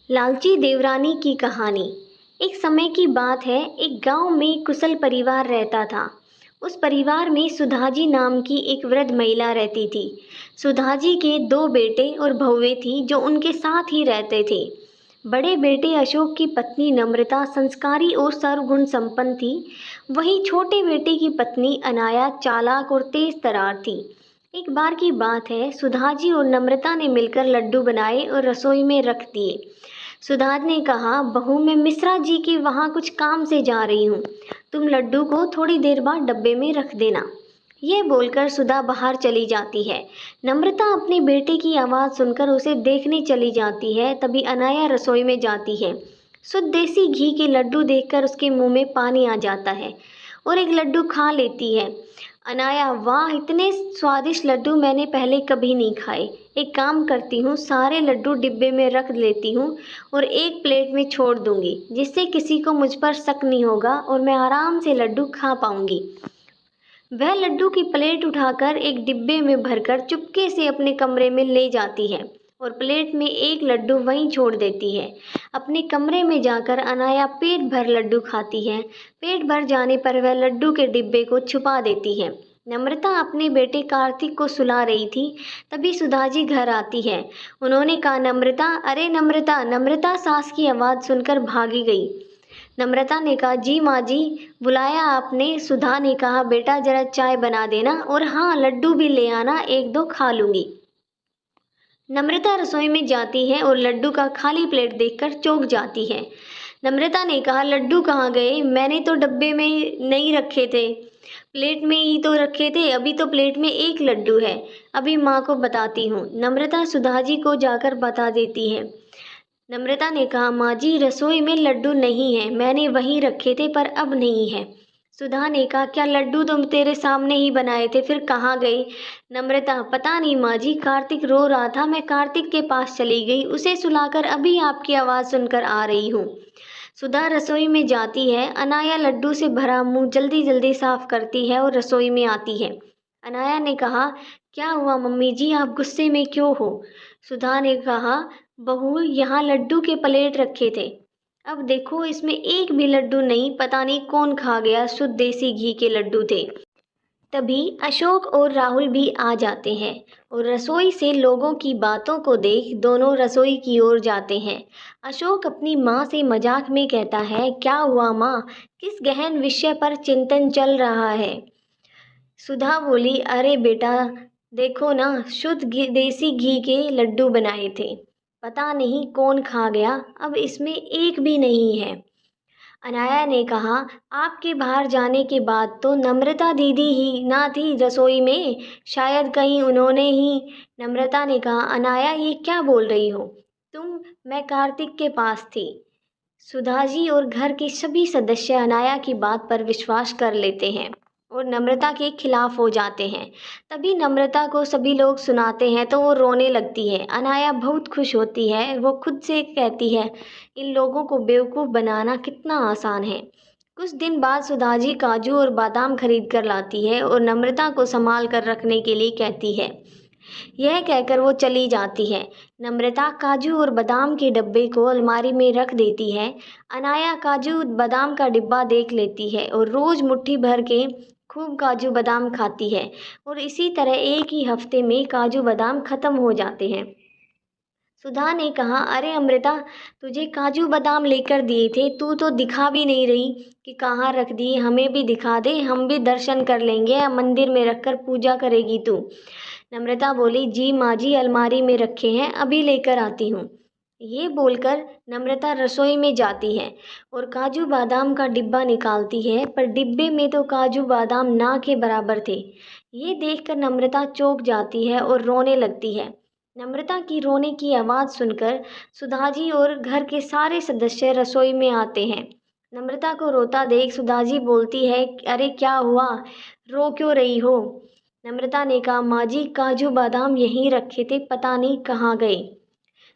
लालची देवरानी की कहानी। एक समय की बात है, एक गांव में कुशल परिवार रहता था। उस परिवार में सुधाजी नाम की एक वृद्ध महिला रहती थी। सुधाजी के दो बेटे और बहुएं थी जो उनके साथ ही रहते थे। बड़े बेटे अशोक की पत्नी नम्रता संस्कारी और सर्वगुण संपन्न थी। वहीं छोटे बेटे की पत्नी अनाया चालाक और तेज तर्रार थी। एक बार की बात है, सुधाजी और नम्रता ने मिलकर लड्डू बनाए और रसोई में रख दिए। सुधार ने कहा, बहू मैं मिश्रा जी के वहाँ कुछ काम से जा रही हूँ। तुम लड्डू को थोड़ी देर बाद डब्बे में रख देना। यह बोलकर सुधा बाहर चली जाती है। नम्रता अपने बेटे की आवाज़ सुनकर उसे देखने चली जाती है। तभी अनाया रसोई में जाती है। शुद्ध देसी घी के लड्डू देखकर उसके मुंह में पानी आ जाता है और एक लड्डू खा लेती है। अनाया, वाह, इतने स्वादिष्ट लड्डू मैंने पहले कभी नहीं खाए। एक काम करती हूँ, सारे लड्डू डिब्बे में रख लेती हूँ और एक प्लेट में छोड़ दूंगी, जिससे किसी को मुझ पर शक नहीं होगा और मैं आराम से लड्डू खा पाऊंगी। वह लड्डू की प्लेट उठाकर एक डिब्बे में भरकर चुपके से अपने कमरे में ले जाती है और प्लेट में एक लड्डू वहीं छोड़ देती है। अपने कमरे में जाकर अनाया पेट भर लड्डू खाती है। पेट भर जाने पर वह लड्डू के डिब्बे को छुपा देती है। नम्रता अपने बेटे कार्तिक को सुला रही थी। तभी सुधाजी घर आती है। उन्होंने कहा, नम्रता, अरे नम्रता। नम्रता सास की आवाज़ सुनकर भागी गई। नम्रता ने कहा, जी माँ जी, बुलाया आपने? सुधा ने कहा, बेटा जरा चाय बना देना और हाँ, लड्डू भी ले आना, एक दो खा लूंगी। नम्रता रसोई में जाती है और लड्डू का खाली प्लेट देखकर चौंक जाती है। नम्रता ने कहा, लड्डू कहाँ गए? मैंने तो डब्बे में नहीं रखे थे, प्लेट में ही तो रखे थे। अभी तो प्लेट में एक लड्डू है। अभी माँ को बताती हूँ। नम्रता सुधाजी को जाकर बता देती है। नम्रता ने कहा, माँ जी, रसोई में लड्डू नहीं है, मैंने वहीं रखे थे पर अब नहीं है। सुधा ने कहा, क्या लड्डू तुम तेरे सामने ही बनाए थे, फिर कहाँ गए? नम्रता, पता नहीं माँ जी, कार्तिक रो रहा था, मैं कार्तिक के पास चली गई, उसे सुलाकर अभी आपकी आवाज़ सुनकर आ रही हूँ। सुधा रसोई में जाती है। अनाया लड्डू से भरा मुंह जल्दी जल्दी साफ करती है और रसोई में आती है। अनाया ने कहा, क्या हुआ मम्मी जी, आप गुस्से में क्यों हो? सुधा ने कहा, बहू, यहाँ लड्डू के प्लेट रखे थे, अब देखो इसमें एक भी लड्डू नहीं, पता नहीं कौन खा गया, शुद्ध देसी घी के लड्डू थे। तभी अशोक और राहुल भी आ जाते हैं और रसोई से लोगों की बातों को देख दोनों रसोई की ओर जाते हैं। अशोक अपनी माँ से मजाक में कहता है, क्या हुआ माँ, किस गहन विषय पर चिंतन चल रहा है? सुधा बोली, अरे बेटा, देखो ना, शुद्ध देसी घी के लड्डू बनाए थे, पता नहीं कौन खा गया, अब इसमें एक भी नहीं है। अनाया ने कहा, आपके बाहर जाने के बाद तो नम्रता दीदी ही ना थी रसोई में, शायद कहीं उन्होंने ही। नम्रता ने कहा, अनाया ये क्या बोल रही हो तुम, मैं कार्तिक के पास थी। सुधाजी और घर के सभी सदस्य अनाया की बात पर विश्वास कर लेते हैं और नम्रता के खिलाफ हो जाते हैं। तभी नम्रता को सभी लोग सुनाते हैं तो वो रोने लगती है। अनाया बहुत खुश होती है। वो खुद से कहती है, इन लोगों को बेवकूफ़ बनाना कितना आसान है। कुछ दिन बाद सुधाजी काजू और बादाम खरीद कर लाती है और नम्रता को संभाल कर रखने के लिए कहती है। यह कहकर वो चली जाती है। नम्रता काजू और बादाम के डब्बे को अलमारी में रख देती है। अनाया काजू बादाम का डिब्बा देख लेती है और रोज़ मुट्ठी भर के खूब काजू बादाम खाती है और इसी तरह एक ही हफ्ते में काजू बादाम खत्म हो जाते हैं। सुधा ने कहा, अरे अमृता, तुझे काजू बादाम लेकर दिए थे, तू तो दिखा भी नहीं रही कि कहाँ रख दिए, हमें भी दिखा दे, हम भी दर्शन कर लेंगे, या मंदिर में रखकर पूजा करेगी तू? नम्रता बोली, जी माँ जी, अलमारी में रखे हैं, अभी लेकर आती हूँ। ये बोलकर नम्रता रसोई में जाती है और काजू बादाम का डिब्बा निकालती है, पर डिब्बे में तो काजू बादाम ना के बराबर थे। ये देखकर नम्रता चौंक जाती है और रोने लगती है। नम्रता की रोने की आवाज़ सुनकर सुधाजी और घर के सारे सदस्य रसोई में आते हैं। नम्रता को रोता देख सुधाजी बोलती है, अरे क्या हुआ, रो क्यों रही हो? नम्रता ने कहा, माँ जी, काजू बादाम यहीं रखे थे, पता नहीं कहाँ गए।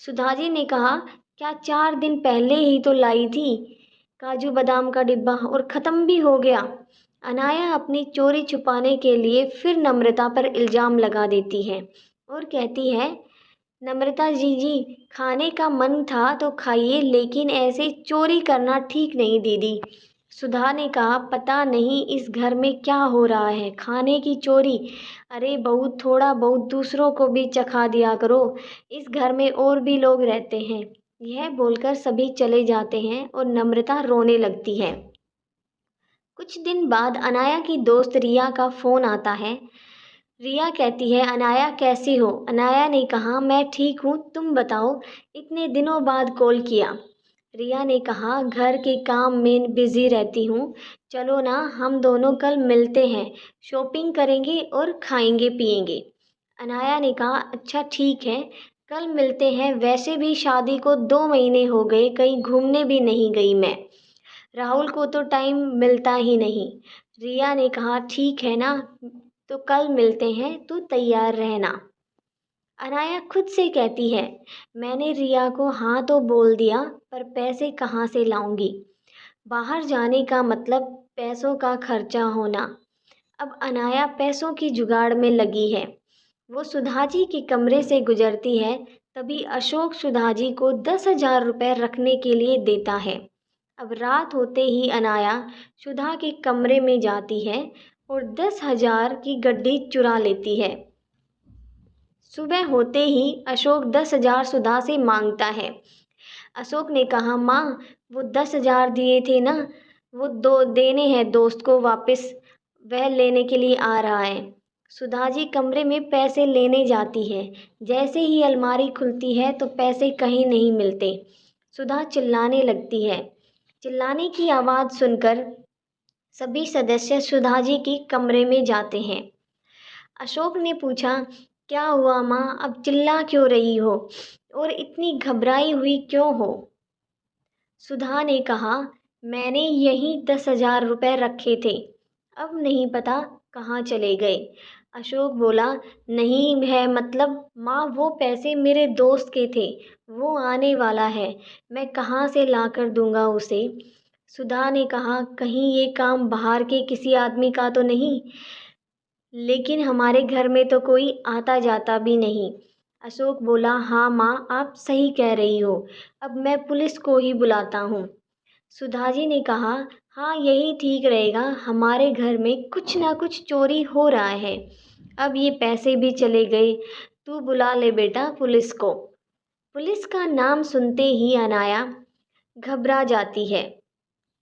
सुधाजी ने कहा, क्या 4 दिन पहले ही तो लाई थी काजू बादाम का डिब्बा और ख़त्म भी हो गया। अनाया अपनी चोरी छुपाने के लिए फिर नम्रता पर इल्ज़ाम लगा देती है और कहती है, नम्रता जी जी, खाने का मन था तो खाइए, लेकिन ऐसे चोरी करना ठीक नहीं दीदी। सुधा ने कहा, पता नहीं इस घर में क्या हो रहा है, खाने की चोरी। अरे बहू, थोड़ा बहुत दूसरों को भी चखा दिया करो, इस घर में और भी लोग रहते हैं। यह बोलकर सभी चले जाते हैं और नम्रता रोने लगती है। कुछ दिन बाद अनाया की दोस्त रिया का फोन आता है। रिया कहती है, अनाया कैसी हो? अनाया ने कहा, मैं ठीक हूँ, तुम बताओ, इतने दिनों बाद कॉल किया। रिया ने कहा, घर के काम में बिजी रहती हूँ। चलो ना, हम दोनों कल मिलते हैं, शॉपिंग करेंगे और खाएंगे पिएंगे। अनाया ने कहा, अच्छा ठीक है, कल मिलते हैं। वैसे भी शादी को 2 महीने हो गए, कहीं घूमने भी नहीं गई मैं। राहुल को तो टाइम मिलता ही नहीं। रिया ने कहा, ठीक है ना, तो कल मिलते हैं, तू तैयार रहना। अनाया खुद से कहती है, मैंने रिया को हाँ तो बोल दिया, पर पैसे कहाँ से लाऊंगी? बाहर जाने का मतलब पैसों का खर्चा होना। अब अनाया पैसों की जुगाड़ में लगी है। वो सुधाजी के कमरे से गुजरती है, तभी अशोक सुधाजी को 10,000 रुपये रखने के लिए देता है। अब रात होते ही अनाया सुधा के कमरे में जाती है और 10,000 की गड्डी चुरा लेती है। सुबह होते ही अशोक 10,000 सुधा से मांगता है। अशोक ने कहा, माँ, वो 10,000 दिए थे ना, वो दो देने हैं दोस्त को वापस, वह लेने के लिए आ रहा है। सुधा जी कमरे में पैसे लेने जाती है। जैसे ही अलमारी खुलती है तो पैसे कहीं नहीं मिलते। सुधा चिल्लाने लगती है। चिल्लाने की आवाज़ सुनकर सभी सदस्य सुधा जी के कमरे में जाते हैं। अशोक ने पूछा, क्या हुआ माँ, अब चिल्ला क्यों रही हो और इतनी घबराई हुई क्यों हो? सुधा ने कहा, मैंने यहीं 10,000 रुपये रखे थे, अब नहीं पता कहाँ चले गए। अशोक बोला, नहीं है मतलब माँ, वो पैसे मेरे दोस्त के थे, वो आने वाला है, मैं कहाँ से लाकर दूंगा उसे? सुधा ने कहा, कहीं ये काम बाहर के किसी आदमी का तो नहीं? लेकिन हमारे घर में तो कोई आता जाता भी नहीं। अशोक बोला, हाँ माँ, आप सही कह रही हो, अब मैं पुलिस को ही बुलाता हूँ। सुधाजी ने कहा, हाँ यही ठीक रहेगा, हमारे घर में कुछ ना कुछ चोरी हो रहा है। अब ये पैसे भी चले गए, तू बुला ले बेटा पुलिस को। पुलिस का नाम सुनते ही अनाया घबरा जाती है।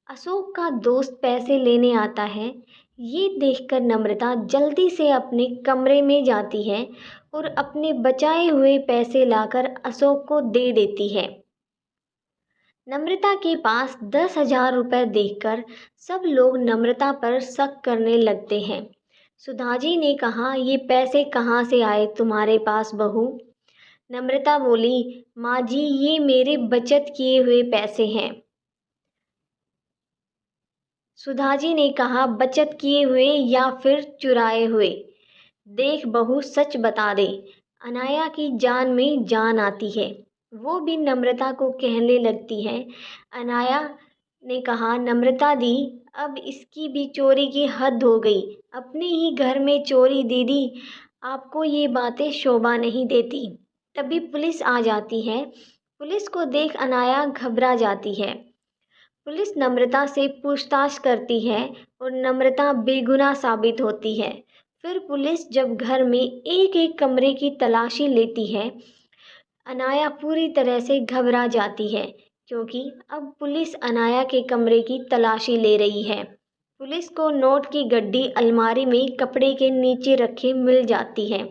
अशोक का दोस्त पैसे लेने आता है। ये देखकर नम्रता जल्दी से अपने कमरे में जाती है और अपने बचाए हुए पैसे लाकर अशोक को दे देती है। नम्रता के पास 10,000 रुपये देखकर सब लोग नम्रता पर शक करने लगते हैं। सुधाजी ने कहा, ये पैसे कहाँ से आए तुम्हारे पास बहू? नम्रता बोली, माँ जी, ये मेरे बचत किए हुए पैसे हैं। सुधाजी ने कहा, बचत किए हुए या फिर चुराए हुए? देख बहू, सच बता दे। अनाया की जान में जान आती है। वो भी नम्रता को कहने लगती है। अनाया ने कहा, नम्रता दी, अब इसकी भी चोरी की हद हो गई, अपने ही घर में चोरी। दीदी, आपको ये बातें शोभा नहीं देती। तभी पुलिस आ जाती है। पुलिस को देख अनाया घबरा जाती है। पुलिस नम्रता से पूछताछ करती है और नम्रता बेगुनाह साबित होती है। फिर पुलिस जब घर में एक एक कमरे की तलाशी लेती है, अनाया पूरी तरह से घबरा जाती है, क्योंकि अब पुलिस अनाया के कमरे की तलाशी ले रही है। पुलिस को नोट की गड्डी अलमारी में कपड़े के नीचे रखे मिल जाती है,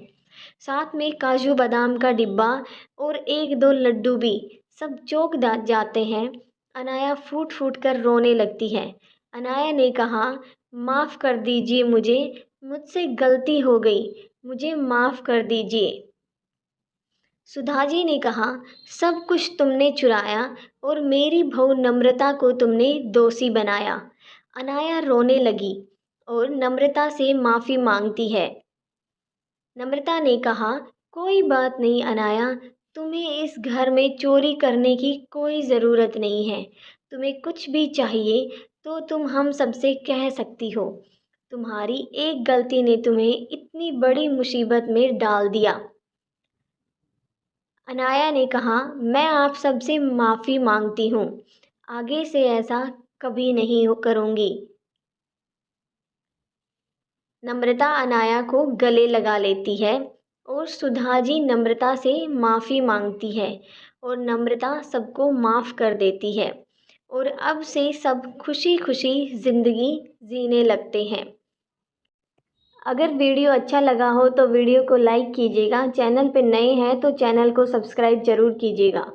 साथ में काजू बादाम का डिब्बा और एक दो लड्डू भी। सब चौंक जाते हैं। अनाया फूट फूट कर रोने लगती है। अनाया ने कहा, माफ़ कर दीजिए मुझे, मुझसे गलती हो गई, मुझे माफ़ कर दीजिए। सुधाजी ने कहा, सब कुछ तुमने चुराया और मेरी बहू नम्रता को तुमने दोषी बनाया। अनाया रोने लगी और नम्रता से माफ़ी मांगती है। नम्रता ने कहा, कोई बात नहीं अनाया, तुम्हें इस घर में चोरी करने की कोई ज़रूरत नहीं है। तुम्हें कुछ भी चाहिए तो तुम हम सबसे कह सकती हो। तुम्हारी एक गलती ने तुम्हें इतनी बड़ी मुसीबत में डाल दिया। अनाया ने कहा, मैं आप सबसे माफ़ी मांगती हूँ, आगे से ऐसा कभी नहीं करूँगी। नम्रता अनाया को गले लगा लेती है और सुधाजी नम्रता से माफ़ी मांगती है और नम्रता सबको माफ़ कर देती है और अब से सब खुशी खुशी ज़िंदगी जीने लगते हैं। अगर वीडियो अच्छा लगा हो तो वीडियो को लाइक कीजिएगा, चैनल पे नए हैं तो चैनल को सब्सक्राइब ज़रूर कीजिएगा।